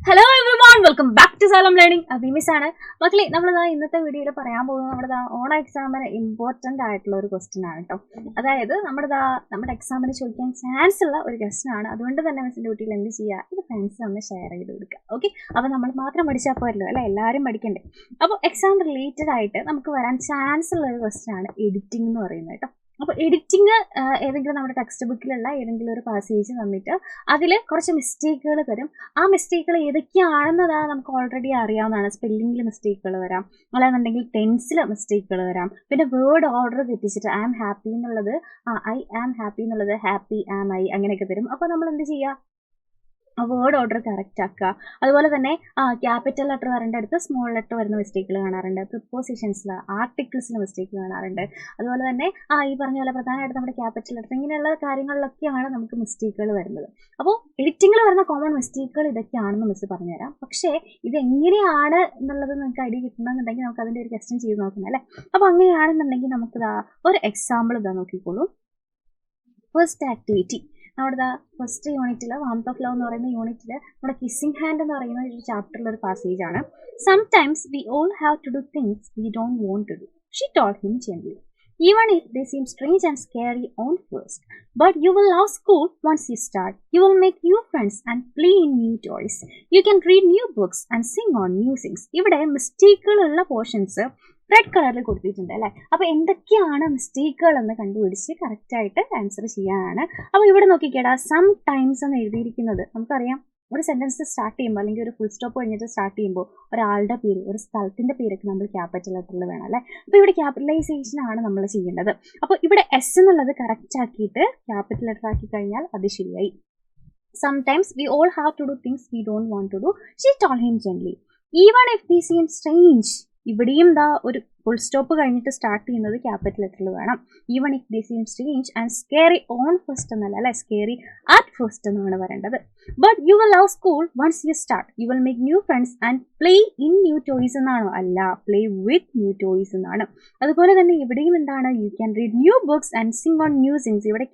Hello everyone, welcome back to Salam learning. അഭിമിസ് ആണ് മക്കളെ. നമ്മളിതാ ഇന്നത്തെ വീഡിയോയിൽ പറയാൻ പോകുന്നത് നമ്മുടെ ഓൺ എക്സാമിന് ഇമ്പോർട്ടൻ്റ് ആയിട്ടുള്ള ഒരു ക്വസ്റ്റ്യൻ ആണ് കേട്ടോ. അതായത് നമ്മുടെ എക്സാമിന് ചോദിക്കാൻ ചാൻസ് ഉള്ള ഒരു ക്വസ്റ്റ്യൻ ആണ്. അതുകൊണ്ട് തന്നെ മിസ്സിൻ്റെ ഡ്യൂട്ടിയിൽ എന്ത് ചെയ്യുക, ഇത് ഫ്രണ്ട്സ് ഒന്ന് ഷെയർ ചെയ്ത് കൊടുക്കുക. ഓക്കെ, അപ്പോൾ നമ്മൾ മാത്രം പഠിച്ചാൽ പോരല്ലോ അല്ലേ, എല്ലാവരും പഠിക്കണ്ടേ. അപ്പോൾ എക്സാം റിലേറ്റഡ് ആയിട്ട് നമുക്ക് വരാൻ ചാൻസ് ഉള്ള ഒരു ക്വസ്റ്റ്യൻ ആണ് എഡിറ്റിംഗ് എന്ന് പറയുന്നത് കേട്ടോ. അപ്പോൾ എഡിറ്റിംഗ് ഏതെങ്കിലും നമ്മുടെ ടെക്സ്റ്റ് ബുക്കിലുള്ള ഏതെങ്കിലും ഒരു പാസേജ് തന്നിട്ട് അതിൽ കുറച്ച് മിസ്റ്റേക്കുകൾ തരും. ആ മിസ്റ്റേക്കുകൾ ഏതൊക്കെയാണെന്നതാ നമുക്ക് ഓൾറെഡി അറിയാവുന്നതാണ്. സ്പെല്ലിങ്ങിൽ മിസ്റ്റേക്കുകൾ വരാം, അല്ലാന്നുണ്ടെങ്കിൽ ടെൻസിൽ മിസ്റ്റേക്കുകൾ വരാം. പിന്നെ വേർഡ് ഓർഡർ തെറ്റിച്ചിട്ട് ഐ ആം ഹാപ്പി എന്നുള്ളത് ഐ ആം ഹാപ്പി എന്നുള്ളത് ഹാപ്പി ആം ഐ അങ്ങനെയൊക്കെ തരും. അപ്പോൾ നമ്മൾ എന്ത് ചെയ്യുക, വേർഡ് ഓർഡർ കറക്റ്റ് ആക്കുക. അതുപോലെ തന്നെ ക്യാപിറ്റൽ ലെറ്റർ വരേണ്ട അടുത്ത് സ്മോൾ ലെറ്റർ വരുന്ന മിസ്റ്റേക്കുകൾ കാണാറുണ്ട്. പ്രിപ്പോസിഷൻസിൽ ആർട്ടിക്കിൾസിൽ മിസ്റ്റേക്ക് കാണാറുണ്ട്. അതുപോലെ തന്നെ ഈ പറഞ്ഞ പോലെ പ്രധാനമായിട്ട് നമ്മുടെ ക്യാപിറ്റൽ ലെറ്റർ ഇങ്ങനെയുള്ള കാര്യങ്ങളിലൊക്കെയാണ് നമുക്ക് മിസ്റ്റേക്കുകൾ വരുന്നത്. അപ്പോൾ എഡിറ്റിങ്ങിൽ വരുന്ന കോമൺ മിസ്റ്റേക്കുകൾ ഇതൊക്കെയാണെന്ന് മിസ് പറഞ്ഞുതരാം. പക്ഷേ ഇതെങ്ങനെയാണ് എന്നുള്ളത് നിങ്ങൾക്ക് ഐഡിയ കിട്ടണമെന്നുണ്ടെങ്കിൽ നമുക്ക് അതിൻ്റെ ഒരു ക്വസ്റ്റ്യൻ ചെയ്ത് നോക്കണം അല്ലേ. അപ്പോൾ അങ്ങനെയാണെന്നുണ്ടെങ്കിൽ നമുക്ക് ഒരു എക്സാമ്പിൾ നോക്കിക്കോളൂ. ഫസ്റ്റ് ആക്ടിവിറ്റി നമ്മുടെ ഫസ്റ്റ് യൂണിറ്റിൽ വാംത്ത് ഓഫ് ലവ് എന്ന് പറയുന്ന യൂണിറ്റിൽ നമ്മുടെ കിസ്സിംഗ് ഹാൻഡ് എന്ന് പറയുന്ന ഒരു ചാപ്റ്ററിലൊരു പാസേജ് ആണ്. Sometimes we all have to do things we don't want to do. She told him gently. Even if they seem strange and scary on first, but you will love school once you start. You will make new friends and play in new toys. You can read new books and sing on new things. ഇവിടെ മിസ്റ്റേക്കുകളുള്ള portions red കളറിൽ കൊടുത്തിട്ടുണ്ട് അല്ലേ. അപ്പോൾ എന്തൊക്കെയാണ് മിസ്റ്റേക്കുകൾ എന്ന് കണ്ടുപിടിച്ച് കറക്റ്റായിട്ട് answer ചെയ്യാനാണ്. അപ്പോൾ ഇവിടെ നോക്കിക്കേടാ, സം ടൈംസ് എന്ന് എഴുതിയിരിക്കുന്നത് നമുക്കറിയാം. ഒരു സെൻറ്റൻസ് സ്റ്റാർട്ട് ചെയ്യുമ്പോൾ അല്ലെങ്കിൽ ഒരു ഫുൾ സ്റ്റോപ്പ് കഴിഞ്ഞിട്ട് സ്റ്റാർട്ട് ചെയ്യുമ്പോൾ ഒരാളുടെ പേര്, ഒരു സ്ഥലത്തിൻ്റെ പേരൊക്കെ നമ്മൾ ക്യാപിറ്റൽ ലെറ്ററിൽ വേണം അല്ലേ. അപ്പോൾ ഇവിടെ ക്യാപിറ്റലൈസേഷൻ ആണ് നമ്മൾ ചെയ്യേണ്ടത്. അപ്പോൾ ഇവിടെ എസ് എന്നുള്ളത് കറക്റ്റ് ആക്കിയിട്ട് ക്യാപിറ്റൽ ലെറ്റർ ആക്കി കഴിഞ്ഞാൽ അത് ശരിയായി. Sometimes we all have to do things we don't want to do. She told him gently. Even if they seem strange. ഇവിടെയും ഒരു ഫുൾ സ്റ്റോപ്പ് കഴിഞ്ഞിട്ട് സ്റ്റാർട്ട് ചെയ്യുന്നത് ക്യാപിറ്റൽ ലെറ്ററിൽ വേണം. Even if they seem strange and scary on first എന്നല്ല അല്ലേ, scary at first എന്നാണ് വരേണ്ടത്. But you will love school once you start. You will make new friends and play in new toys എന്നാണോ? അല്ല, play with new toys എന്നാണ്. അതുപോലെ തന്നെ ഇവിടെയും എന്താണ്, you can read new books and sing on new sings. ഇവിടെ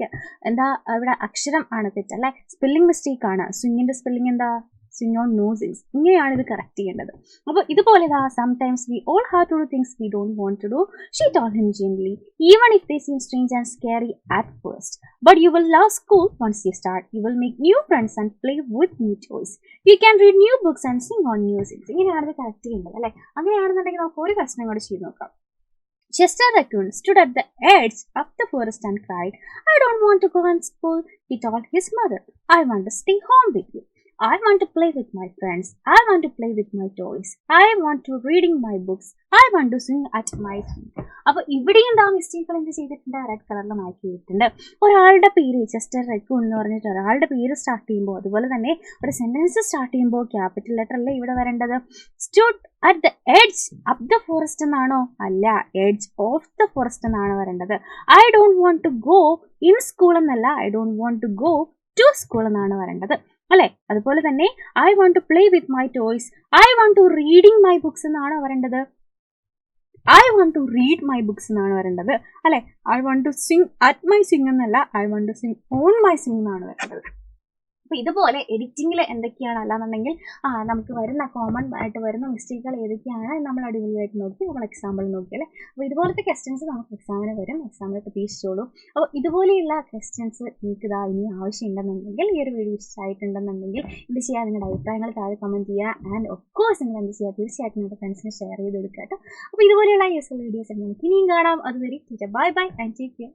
ഇവിടെ അക്ഷരം ആണ് തെറ്റല്ലേ, സ്പെല്ലിംഗ് മിസ്റ്റേക്ക് ആണ്. സ്വിങ്ങിൻ്റെ സ്പെല്ലിംഗ് എന്താ, swing on noses. ഇങ്ങനെയാണ് ഇത് കറക്റ്റ് ചെയ്യേണ്ടത്. അപ്പോൾ ഇതുപോലെ sometimes we all have to do things we don't want to do. She told him gently, even if they seem strange and scary at first. But you will love school once you start. You will make new friends and play with new toys. You can read new books and sing on new things. ഇങ്ങനെയാണ് ഇത് correct ചെയ്യേണ്ടത് അല്ലേ. അങ്ങനെയാണെന്നുണ്ടെങ്കിൽ നമുക്ക് ഒരു പ്രശ്നം കൂടെ ചെയ്ത് നോക്കാം. Chester Raccoon stood at the edge of the forest and cried, I don't want to go to school. He told his mother, I want to stay home with you. I want to play with my friends. I want to play with my toys. I want to reading my books. I want to sing at my feet. അപ്പോൾ ഇവിടെയും മിസ്റ്റേക്കുകൾ എന്ത് ചെയ്തിട്ടുണ്ട്, red കളറിൽ മാറ്റി ചെയ്തിട്ടുണ്ട്. ഒരാളുടെ പേര് Chester റെക്കൂൺ എന്ന് പറഞ്ഞിട്ട് ഒരാളുടെ പേര് സ്റ്റാർട്ട് ചെയ്യുമ്പോൾ, അതുപോലെ തന്നെ ഒരു സെൻറ്റൻസ് സ്റ്റാർട്ട് ചെയ്യുമ്പോൾ ക്യാപിറ്റൽ ലെറ്റർ അല്ലേ ഇവിടെ വരേണ്ടത്. Stood at the edge of the forest എന്നാണോ? അല്ല, എഡ്ജ് ഓഫ് ദ ഫോറസ്റ്റ് എന്നാണ് വരേണ്ടത്. I don't want to go in school എന്നല്ല, I don't want to go to school എന്നാണ് വരേണ്ടത് അല്ലേ. അതുപോലെ തന്നെ I want to play with my toys, I want to reading my books എന്നാണ് വരേണ്ടത്. I want to read my books എന്നാണ് വരേണ്ടത് അല്ലേ. I want to sing at my sing എന്നല്ല, I want to sing on my sing എന്നാണ് വരേണ്ടത്. അപ്പോൾ ഇതുപോലെ എഡിറ്റിങ്ങിൽ എന്തൊക്കെയാണ് അല്ലാന്നുണ്ടെങ്കിൽ നമുക്ക് വരുന്ന കോമൺ ആയിട്ട് വരുന്ന മിസ്റ്റേക്കുകൾ ഏതൊക്കെയാണ് നമ്മൾ അടിപൊളിയായിട്ട് നോക്കി നമ്മൾ എക്സാമ്പിൾ നോക്കിയല്ലേ. അപ്പോൾ ഇതുപോലത്തെ ക്വസ്റ്റ്യൻസ് നമുക്ക് എക്സാമിന് വരും, എക്സാമിൽ പ്രതീക്ഷിച്ചോളൂ. അപ്പോൾ ഇതുപോലെയുള്ള ക്വസ്റ്റ്യൻസ് നിങ്ങൾക്ക് ഇനി ആവശ്യമുണ്ടെന്നുണ്ടെങ്കിൽ, ഈ ഒരു വീഡിയോ ഇഷ്ടമായിട്ടുണ്ടെന്നുണ്ടെങ്കിൽ എന്ത് ചെയ്യുക, നിങ്ങളുടെ അഭിപ്രായങ്ങൾ താഴെ കമൻറ്റ് ചെയ്യുക. ആൻഡ് ഓഫ് കോഴ്സ് നിങ്ങൾ എന്ത് ചെയ്യുക, തീർച്ചയായിട്ടും നിങ്ങളുടെ ഫ്രണ്ട്സിനെ ഷെയർ ചെയ്ത് കൊടുക്കുക കേട്ടോ. അപ്പോൾ ഇതുപോലെയുള്ള യൂസ്ഫുൾ വീഡിയോസ് നമുക്ക് ഇനിയും കാണാം. അതുവരെ bye bye and take care.